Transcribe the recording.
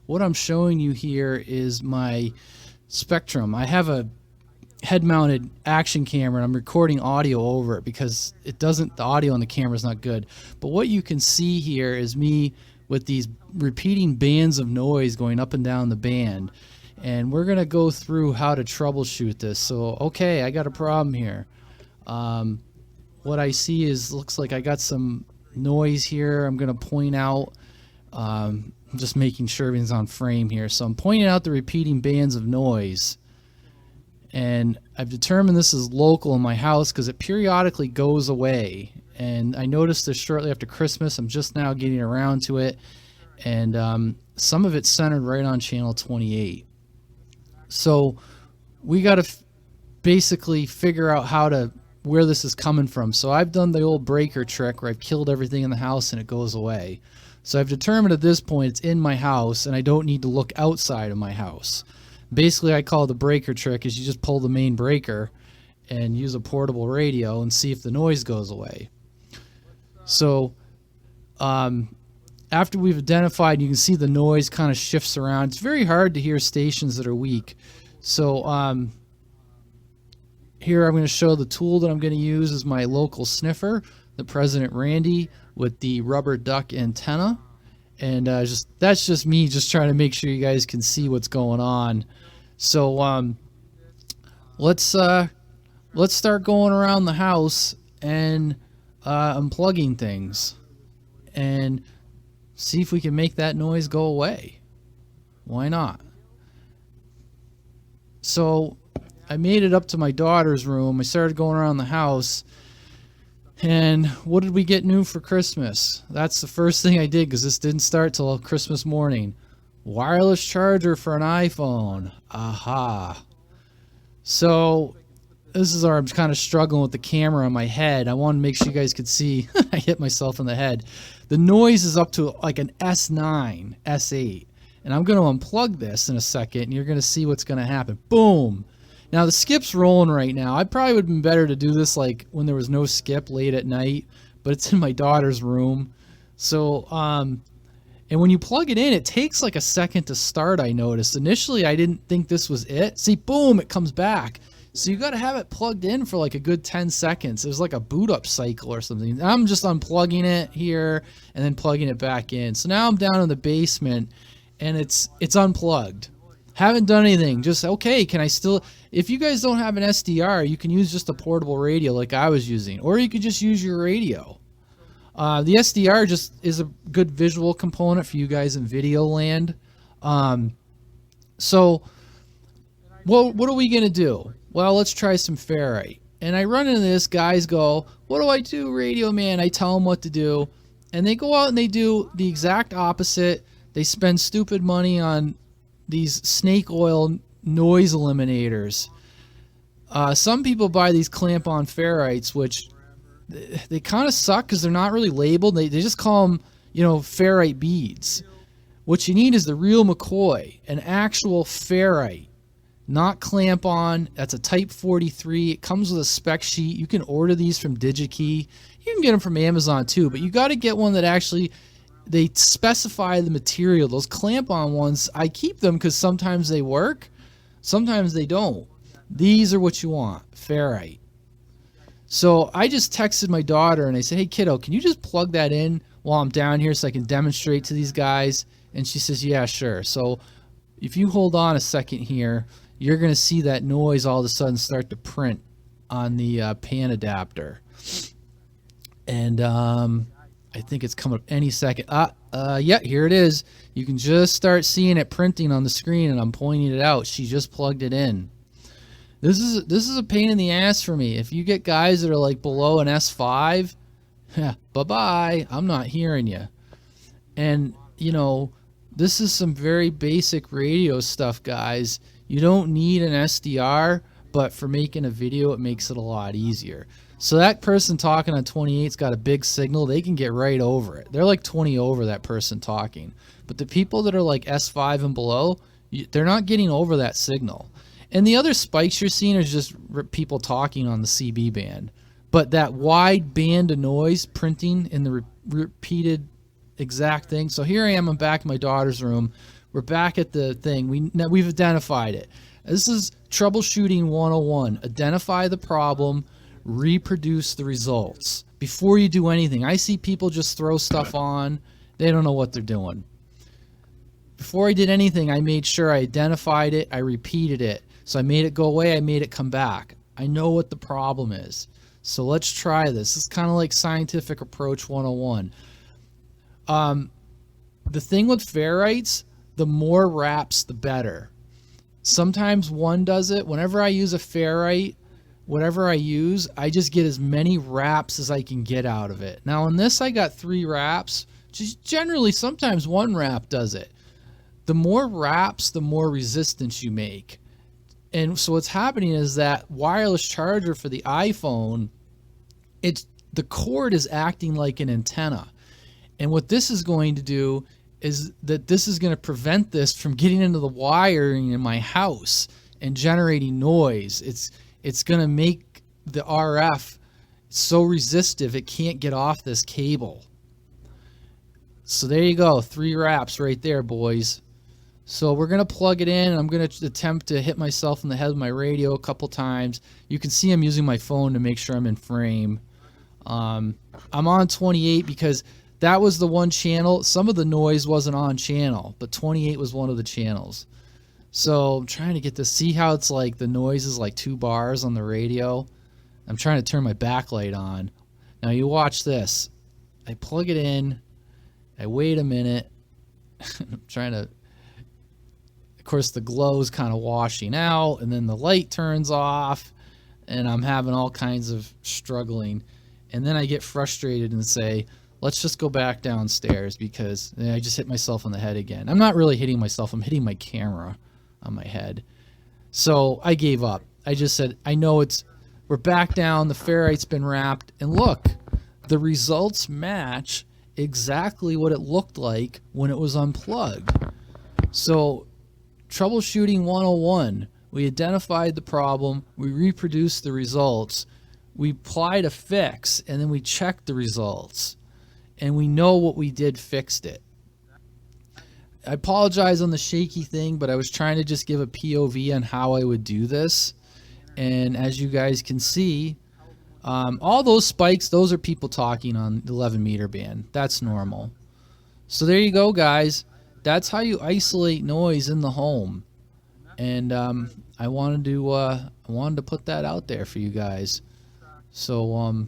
what I'm showing you here is my Spectrum. I have a head-mounted action camera and I'm recording audio over it because the audio on the camera is not good. But what you can see here is me with these repeating bands of noise going up and down the band. And we're going to go through how to troubleshoot this. So, okay, I got a problem here. What I see looks like I got some noise here. I'm going to point out, I'm just making sure everything's on frame here. So I'm pointing out the repeating bands of noise. And I've determined this is local in my house because it periodically goes away. And I noticed this shortly after Christmas. I'm just now getting around to it. And some of it's centered right on channel 28. So we got to basically figure out where this is coming from. So I've done the old breaker trick where I've killed everything in the house and it goes away. So I've determined at this point it's in my house and I don't need to look outside of my house. Basically, I call it the breaker trick is you just pull the main breaker and use a portable radio and see if the noise goes away. So after we've identified, you can see the noise kind of shifts around. It's very hard to hear stations that are weak. So here I'm going to show the tool that I'm going to use is my local sniffer, the President Randy with the rubber duck antenna. And that's just me just trying to make sure you guys can see what's going on. So let's start going around the house and unplugging things and see if we can make that noise go away. Why not? So I made it up to my daughter's room. I started going around the house. And what did we get new for Christmas? That's the first thing I did because this didn't start till Christmas morning. Wireless charger for an iPhone. Aha. So this is where I'm kind of struggling with the camera on my head. I wanted to make sure you guys could see. I hit myself in the head. The noise is up to like an S9, S8. And I'm going to unplug this in a second and you're going to see what's going to happen. Boom. Now the skip's rolling right now. I probably would have been better to do this like when there was no skip late at night, but it's in my daughter's room. So, and when you plug it in, it takes like a second to start, I noticed. Initially, I didn't think this was it. See, boom, it comes back. So you got to have it plugged in for like a good 10 seconds. It was like a boot up cycle or something. I'm just unplugging it here and then plugging it back in. So now I'm down in the basement and it's unplugged. Haven't done anything. Just, okay, can I still... If you guys don't have an SDR, you can use just a portable radio like I was using. Or you could just use your radio. The SDR just is a good visual component for you guys in video land. So, what are we going to do? Well, let's try some ferrite. And I run into this, guys go, what do I do, radio man? I tell them what to do. And they go out and they do the exact opposite. They spend stupid money on these snake oil noise eliminators. Some people buy these clamp-on ferrites, which they kind of suck because they're not really labeled. They just call them, ferrite beads. What you need is the real McCoy, an actual ferrite, not clamp-on. That's a Type 43. It comes with a spec sheet. You can order these from DigiKey. You can get them from Amazon too, but you got to get one that actually... They specify the material. Those clamp-on ones, I keep them because sometimes they work, sometimes they don't. These are what you want, ferrite. So I just texted my daughter and I said, hey kiddo, can you just plug that in while I'm down here so I can demonstrate to these guys? And she says, yeah, sure. So if you hold on a second here, you're going to see that noise all of a sudden start to print on the pan adapter. And I think it's coming up any second. Yeah, here it is. You can just start seeing it printing on the screen, and I'm pointing it out. She just plugged it in. This is a pain in the ass for me. If you get guys that are like below an S5, bye-bye. I'm not hearing you. And, this is some very basic radio stuff, guys. You don't need an SDR, but for making a video, it makes it a lot easier. So that person talking on 28's got a big signal. They can get right over it. They're like 20 over that person talking. But the people that are like S5 and below, they're not getting over that signal. And the other spikes you're seeing are just people talking on the CB band. But that wide band of noise printing in the repeated exact thing. So here I am, I'm back in my daughter's room. We're back at the thing. We've identified it. This is troubleshooting 101. Identify the problem, reproduce the results before you do anything. I see people just throw stuff on. They don't know what they're doing. Before I did anything, I made sure I identified it. I repeated it. So I made it go away. I made it come back. I know what the problem is. So let's try this. It's kind of like scientific approach 101. The thing with ferrites, the more wraps, the better. Sometimes one does it. Whenever I use a ferrite, whatever I use, I just get as many wraps as I can get out of it. Now in this, I got 3 wraps. Just generally, sometimes 1 wrap does it. The more wraps, the more resistance you make. And so what's happening is that wireless charger for the iPhone, the cord is acting like an antenna. And what this is going to do is that this is going to prevent this from getting into the wiring in my house and generating noise. It's going to make the RF so resistive it can't get off this cable. So there you go, 3 wraps right there, boys. So we're going to plug it in, and I'm going to attempt to hit myself in the head with my radio a couple times. You can see I'm using my phone to make sure I'm in frame. I'm on 28 because that was the one channel. Some of the noise wasn't on channel, but 28 was one of the channels. So I'm trying to get to see how it's like the noise is like 2 bars on the radio. I'm trying to turn my backlight on. Now you watch this. I plug it in. I wait a minute. I'm trying to... Of course, the glow is kind of washing out, and then the light turns off, and I'm having all kinds of struggling. And then I get frustrated and say, let's just go back downstairs because I just hit myself on the head again. I'm not really hitting myself. I'm hitting my camera on my head. So I gave up. I just said, I know we're back down. The ferrite's been wrapped. And look, the results match exactly what it looked like when it was unplugged. So troubleshooting 101, we identified the problem, we reproduced the results, we applied a fix, and then we checked the results. And we know what we did fixed it. I apologize on the shaky thing, but I was trying to just give a POV on how I would do this. And as you guys can see, all those spikes, those are people talking on the 11 meter band. That's normal. So there you go, guys. That's how you isolate noise in the home. And I wanted to put that out there for you guys. So